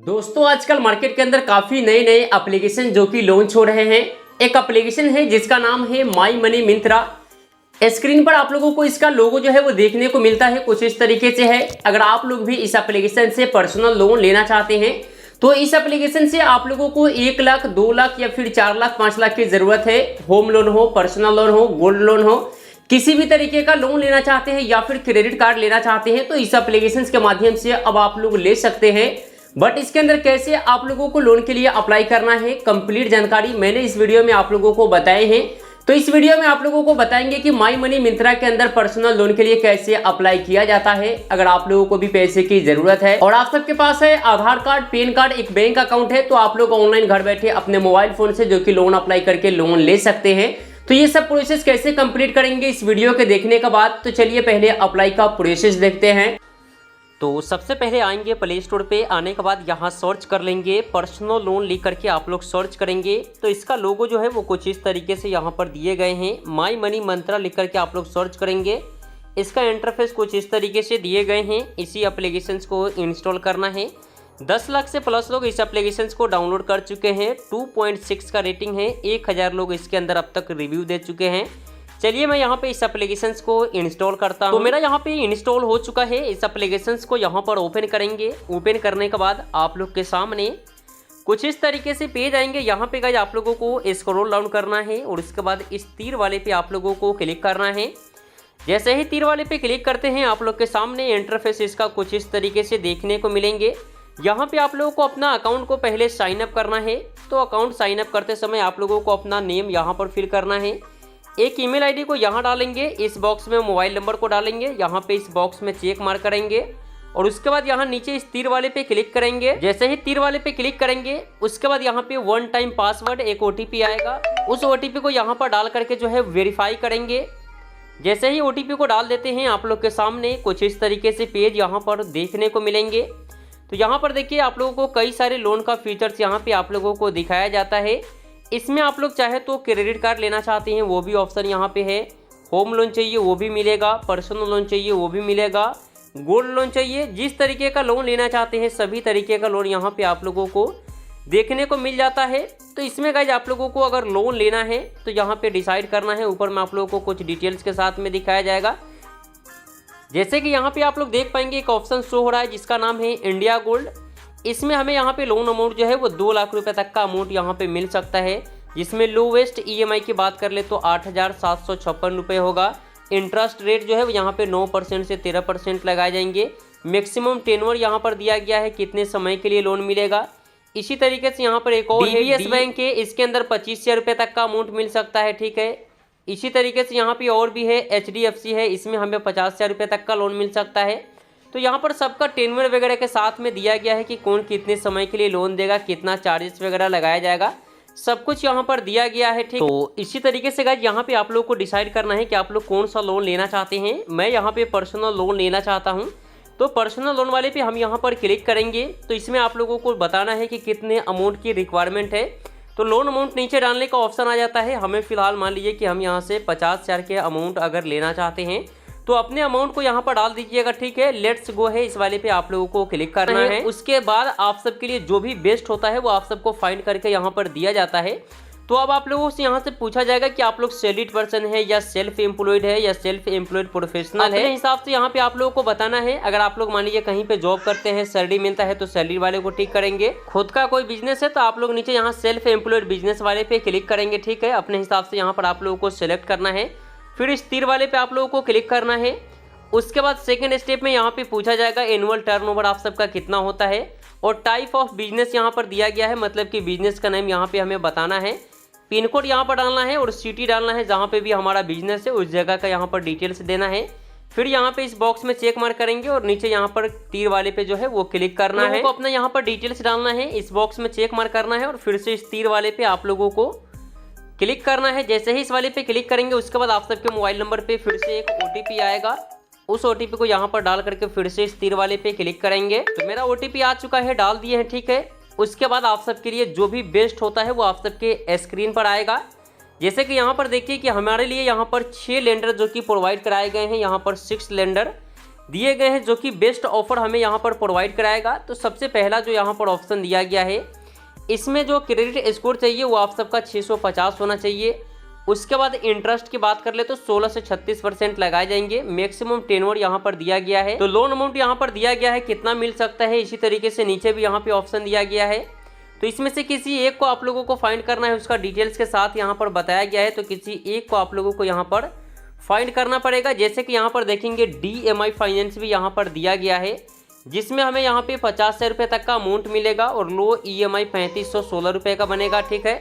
दोस्तों आजकल मार्केट के अंदर काफ़ी नए नए एप्लीकेशन जो कि लॉन्च हो रहे हैं। एक एप्लीकेशन है जिसका नाम है माई मनी मिंत्रा। स्क्रीन पर आप लोगों को इसका लोगो जो है वो देखने को मिलता है, कुछ इस तरीके से है। अगर आप लोग भी इस एप्लीकेशन से पर्सनल लोन लेना चाहते हैं तो इस एप्लीकेशन से आप लोगों को 1 लाख, 2 लाख या फिर 4 लाख, 5 लाख की ज़रूरत है। होम लोन हो, पर्सनल लोन हो, गोल्ड लोन हो, किसी भी तरीके का लोन लेना चाहते हैं या फिर क्रेडिट कार्ड लेना चाहते हैं तो इस एप्लीकेशन के माध्यम से अब आप लोग ले सकते हैं। बट इसके अंदर कैसे आप लोगों को लोन के लिए अप्लाई करना है, कंप्लीट जानकारी मैंने इस वीडियो में आप लोगों को बताए हैं। तो इस वीडियो में आप लोगों को बताएंगे कि माई मनी मिंत्रा के अंदर पर्सनल लोन के लिए कैसे अप्लाई किया जाता है अगर आप लोगों को भी पैसे की जरूरत है और आप सबके पास है आधार कार्ड, पैन कार्ड, एक बैंक अकाउंट है तो आप लोग ऑनलाइन घर बैठे अपने मोबाइल फोन से जो कि लोन अप्लाई करके लोन ले सकते हैं। तो ये सब प्रोसेस कैसे कंप्लीट करेंगे इस वीडियो के देखने के बाद। तो चलिए पहले अप्लाई का प्रोसेस देखते हैं। तो सबसे पहले आएंगे प्ले स्टोर पे, आने के बाद यहाँ सर्च कर लेंगे पर्सनल लोन लिख करके आप लोग सर्च करेंगे तो इसका लोगो जो है वो कुछ इस तरीके से यहाँ पर दिए गए हैं। माई मनी मंत्रा लिख करके आप लोग सर्च करेंगे, इसका इंटरफेस कुछ इस तरीके से दिए गए हैं। इसी एप्लीकेशन को इंस्टॉल करना है। 10 लाख से प्लस लोग इस एप्लीकेशन को डाउनलोड कर चुके हैं। 2.6 का रेटिंग है, 1000 लोग इसके अंदर अब तक रिव्यू दे चुके हैं। चलिए मैं यहाँ पे इस एप्लीकेशन को इंस्टॉल करता हूँ। तो मेरा यहाँ पे इंस्टॉल हो चुका है। इस एप्लीकेशन को यहाँ पर ओपन करेंगे। ओपन करने के बाद आप लोग के सामने कुछ इस तरीके से पेज आएंगे। यहाँ पे गाइस आप लोगों को स्क्रॉल डाउन करना है और उसके बाद इस तीर वाले पे आप लोगों को क्लिक करना है। जैसे ही तीर वाले पे क्लिक करते हैं आप लोग के सामने इंटरफेस इसका कुछ इस तरीके से देखने को मिलेंगे। यहाँ पे आप लोगों को अपना अकाउंट को पहले साइन अप करना है। तो अकाउंट साइन अप करते समय आप लोगों को अपना नेम यहाँ पर फिल करना है। एक ईमेल आईडी को यहाँ डालेंगे, इस बॉक्स में मोबाइल नंबर को डालेंगे, यहाँ पे इस बॉक्स में चेक मार्क करेंगे और उसके बाद यहाँ नीचे इस तीर वाले पे क्लिक करेंगे। जैसे ही तीर वाले पे क्लिक करेंगे उसके बाद यहाँ पे 1 टाइम पासवर्ड, एक OTP आएगा, उस OTP को यहाँ पर डाल करके जो है वेरीफाई करेंगे। जैसे ही OTP को डाल देते हैं आप लोग के सामने कुछ इस तरीके से पेज यहाँ पर देखने को मिलेंगे। तो यहाँ पर देखिए आप लोगों को कई सारे लोन का फीचर्स यहाँ पे आप लोगों को दिखाया जाता है। इसमें आप लोग चाहे तो क्रेडिट कार्ड लेना चाहते हैं वो भी ऑप्शन यहाँ पे है, होम लोन चाहिए वो भी मिलेगा, पर्सनल लोन चाहिए वो भी मिलेगा, गोल्ड लोन चाहिए, जिस तरीके का लोन लेना चाहते हैं सभी तरीके का लोन यहाँ पे आप लोगों को देखने को मिल जाता है। तो इसमें गाइस आप लोगों को अगर लोन लेना है तो यहाँ पे डिसाइड करना है। ऊपर में आप लोगों को कुछ डिटेल्स के साथ में दिखाया जाएगा। जैसे कि यहाँ पे आप लोग देख पाएंगे एक ऑप्शन शो हो रहा है जिसका नाम है इंडिया गोल्ड। इसमें हमें यहाँ पे लोन अमाउंट जो है वो 2 लाख रुपए तक का अमाउंट यहाँ पे मिल सकता है, जिसमें लोवेस्ट EMI की बात कर ले तो 8,756 रुपये होगा। इंटरेस्ट रेट जो है वो यहाँ पे 9% से 13% लगाए जाएंगे। मैक्सिमम टेन्योर यहाँ पर दिया गया है कितने समय के लिए लोन मिलेगा। इसी तरीके से यहाँ पर एक और DBS बैंक है, इसके अंदर 25,000 रुपये तक का अमाउंट मिल सकता है, ठीक है। इसी तरीके से यहाँ पे और भी है HDFC है, इसमें हमें 50,000 रुपये तक का लोन मिल सकता है। तो यहाँ पर सबका टेन्योर वगैरह के साथ में दिया गया है कि कौन कितने समय के लिए लोन देगा, कितना चार्जेस वगैरह लगाया जाएगा, सब कुछ यहाँ पर दिया गया है, ठीक। तो इसी तरीके से गाइस यहाँ पे आप लोग को डिसाइड करना है कि आप लोग कौन सा लोन लेना चाहते हैं। मैं यहाँ पे पर्सनल लोन लेना चाहता हूँ तो पर्सनल लोन वाले पे हम यहाँ पर क्लिक करेंगे। तो इसमें आप लोगों को बताना है कि कितने अमाउंट की रिक्वायरमेंट है। तो लोन अमाउंट नीचे डालने का ऑप्शन आ जाता है। हमें फिलहाल मान लीजिए कि हम यहाँ से 50,000 के अमाउंट अगर लेना चाहते हैं तो अपने अमाउंट को यहाँ पर डाल दीजिएगा, ठीक है। लेट्स गो है इस वाले पे आप लोगों को क्लिक करना है। उसके बाद आप सबके लिए जो भी बेस्ट होता है वो आप सबको फाइंड करके यहाँ पर दिया जाता है। तो अब आप लोगों से यहाँ से पूछा जाएगा कि आप लोग सैलरीड पर्सन है या सेल्फ एम्प्लॉयड है या सेल्फ एम्प्लॉयड प्रोफेशनल है। हिसाब से यहाँ पे आप लोगों को बताना है। अगर आप लोग मान लीजिए कहीं पे जॉब करते हैं, सैलरी मिलता है तो सैलरी वाले को टिक करेंगे। खुद का कोई बिजनेस है तो आप लोग नीचे यहाँ सेल्फ एम्प्लॉयड बिजनेस वाले पे क्लिक करेंगे, ठीक है। अपने हिसाब से यहाँ पर आप लोगों को सिलेक्ट करना है। फिर इस तीर वाले पे आप लोगों को क्लिक करना है। उसके बाद सेकंड स्टेप में यहाँ पे पूछा जाएगा एनुअल टर्नओवर आप सबका कितना होता है और टाइप ऑफ बिजनेस यहाँ पर दिया गया है, मतलब कि बिजनेस का नेम यहाँ पे हमें बताना है। पिन कोड यहाँ पर डालना है और सिटी डालना है जहाँ पे भी हमारा बिजनेस है उस जगह का यहाँ पर डिटेल्स देना है। फिर यहाँ पे इस बॉक्स में चेक मार्क करेंगे और नीचे यहाँ पर तीर वाले पे जो है वो क्लिक करना है। तो अपना यहाँ पर डिटेल्स डालना है, इस बॉक्स में चेक मार्क करना है और फिर से इस तीर वाले पे आप लोगों को क्लिक करना है। जैसे ही इस वाले पे क्लिक करेंगे उसके बाद आप सबके मोबाइल नंबर पे फिर से एक OTP आएगा, उस OTP को यहाँ पर डाल करके फिर से इस तीर वाले पे क्लिक करेंगे। तो मेरा OTP आ चुका है, डाल दिए हैं, ठीक है। उसके बाद आप सबके लिए जो भी बेस्ट होता है वो आप सबके स्क्रीन पर आएगा। जैसे कि यहाँ पर देखिए कि हमारे लिए यहाँ पर 6 लेंडर जो कि प्रोवाइड कराए गए हैं, यहाँ पर 6 लेंडर। दिए गए हैं जो कि बेस्ट ऑफर हमें यहाँ पर प्रोवाइड कराएगा। तो सबसे पहला जो यहाँ पर ऑप्शन दिया गया है, इसमें जो क्रेडिट स्कोर चाहिए वो आप सबका 650 होना चाहिए। उसके बाद इंटरेस्ट की बात कर ले तो 16 से 36% लगाए जाएंगे। मैक्सिमम टेन्योर यहाँ पर दिया गया है। तो लोन अमाउंट यहाँ पर दिया गया है कितना मिल सकता है, इसी तरीके से नीचे भी यहाँ पे ऑप्शन दिया गया है। तो इसमें से किसी एक को आप लोगों को फाइंड करना है, उसका डिटेल्स के साथ यहाँ पर बताया गया है। तो किसी एक को आप लोगों को यहाँ पर फाइंड करना पड़ेगा। जैसे कि यहाँ पर देखेंगे DMI फाइनेंस भी यहाँ पर दिया गया है, जिसमें हमें यहाँ पे 50,000 रुपये तक का अमाउंट मिलेगा और लो EMI 3516 रुपये का बनेगा। ठीक है,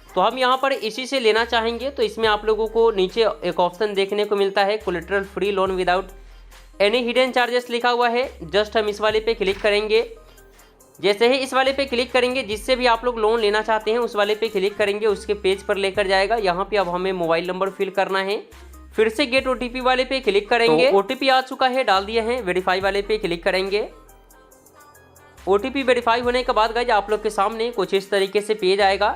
तो हम यहाँ पर इसी से लेना चाहेंगे। तो इसमें आप लोगों को नीचे एक ऑप्शन देखने को मिलता है, collateral free loan without any hidden charges लिखा हुआ है। जस्ट हम इस वाले पे क्लिक करेंगे। जैसे ही इस वाले पे क्लिक करेंगे, जिससे भी आप लोग लोन लेना चाहते हैं उस वाले पे क्लिक करेंगे, उसके पेज पर लेकर जाएगा। यहाँ पे अब हमें मोबाइल नंबर फिल करना है। फिर से गेट OTP वाले पे क्लिक करेंगे। तो OTP आ चुका है, डाल दिया है। वेरीफाई वाले पे क्लिक करेंगे। OTP वेरीफाई होने के बाद गाइस आप लोग के सामने कुछ इस तरीके से पेज आएगा।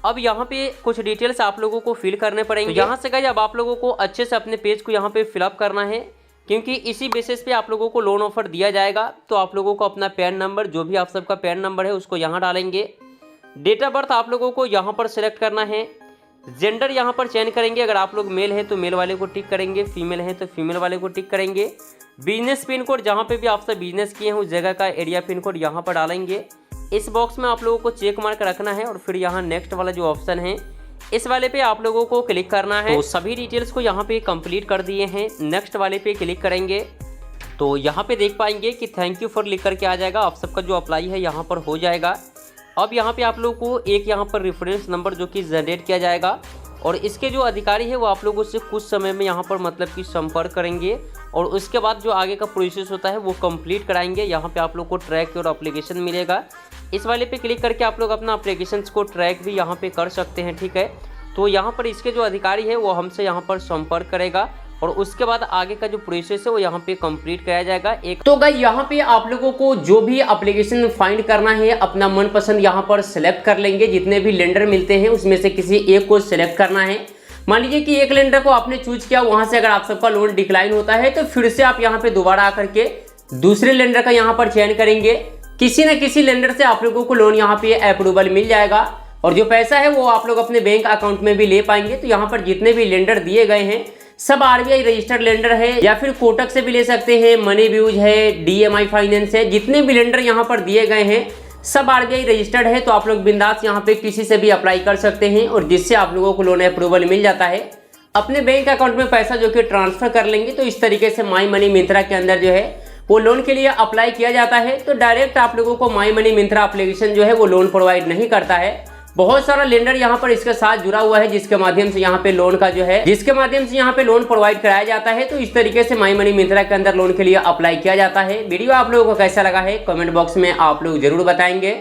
अब यहाँ पे कुछ डिटेल्स आप लोगों को फिल करने पड़ेंगे। तो यहाँ से गाइस अब आप लोगों को अच्छे से अपने पेज को यहाँ पे फिलअप करना है, क्योंकि इसी बेसिस पे आप लोगों को लोन ऑफर दिया जाएगा। तो आप लोगों को अपना पैन नंबर, जो भी आप सबका पैन नंबर है, उसको यहाँ डालेंगे। डेट ऑफ बर्थ आप लोगों को यहाँ पर सिलेक्ट करना है। जेंडर यहाँ पर चेंज करेंगे। अगर आप लोग मेल है तो मेल वाले को टिक करेंगे, फीमेल है तो फीमेल वाले को टिक करेंगे। बिजनेस पिन कोड, जहाँ पे भी आप सब बिजनेस किए हैं उस जगह का एरिया पिन कोड यहाँ पर डालेंगे। इस बॉक्स में आप लोगों को चेक मार्क रखना है और फिर यहाँ नेक्स्ट वाला जो ऑप्शन है, इस वाले पे आप लोगों को क्लिक करना है। तो सभी डिटेल्स को यहाँ पे कंप्लीट कर दिए हैं। नेक्स्ट वाले पे क्लिक करेंगे तो यहाँ पे देख पाएंगे कि थैंक यू फॉर लिख करके आ जाएगा। आप सबका जो अप्लाई है यहाँ पर हो जाएगा। अब यहाँ पे आप लोगों को एक यहाँ पर रेफरेंस नंबर जो कि जनरेट किया जाएगा और इसके जो अधिकारी है वो आप लोगों से कुछ समय में यहाँ पर मतलब कि संपर्क करेंगे और उसके बाद जो आगे का प्रोसेस होता है वो कंप्लीट कराएंगे। यहाँ पे आप लोग को ट्रैक और एप्लीकेशन मिलेगा। इस वाले पे क्लिक करके आप लोग अपना एप्लीकेशंस को ट्रैक भी यहाँ पे कर सकते हैं। ठीक है, तो यहाँ पर इसके जो अधिकारी है वो हमसे यहाँ पर संपर्क करेगा और उसके बाद आगे का जो प्रोसेस है वो यहाँ पे कंप्लीट कराया जाएगा। एक तो गाइस यहाँ पे आप लोगों को जो भी एप्लीकेशन फाइंड करना है अपना मनपसंद यहाँ पर सिलेक्ट कर लेंगे। जितने भी लेंडर मिलते हैं उसमें से किसी एक को सिलेक्ट करना है। मान लीजिए कि एक लेंडर को आपने चूज किया, वहां से अगर आप सबका लोन डिक्लाइन होता है तो फिर से आप यहाँ पे दोबारा आकर के दूसरे लेंडर का यहाँ पर चयन करेंगे। किसी न किसी लेंडर से आप लोगों को लोन यहाँ पे अप्रूवल मिल जाएगा और जो पैसा है वो आप लोग अपने बैंक अकाउंट में भी ले पाएंगे। तो यहाँ पर जितने भी लेंडर दिए गए हैं सब RBI रजिस्टर्ड लेंडर है या फिर कोटक से भी ले सकते हैं, मनी व्यूज है, DMI फाइनेंस है। जितने भी लेंडर यहाँ पर दिए गए हैं सब RBI रजिस्टर्ड है। तो आप लोग बिंदास यहाँ पे किसी से भी अप्लाई कर सकते हैं और जिससे आप लोगों को लोन अप्रूवल मिल जाता है। अपने बैंक अकाउंट में पैसा जो कि ट्रांसफर कर लेंगे। तो इस तरीके से माई मनी मिंत्रा के अंदर जो है वो लोन के लिए अप्लाई किया जाता है। तो डायरेक्ट आप लोगों को माई मनी मिंत्रा एप्लीकेशन जो है वो लोन प्रोवाइड नहीं करता है। बहुत सारा लेंडर यहाँ पर इसके साथ जुड़ा हुआ है जिसके माध्यम से यहाँ पे लोन का जो है यहाँ पे लोन प्रोवाइड कराया जाता है। तो इस तरीके से माई मनी मिंत्रा के अंदर लोन के लिए अप्लाई किया जाता है। वीडियो आप लोगों को कैसा लगा है कमेंट बॉक्स में आप लोग जरूर बताएंगे।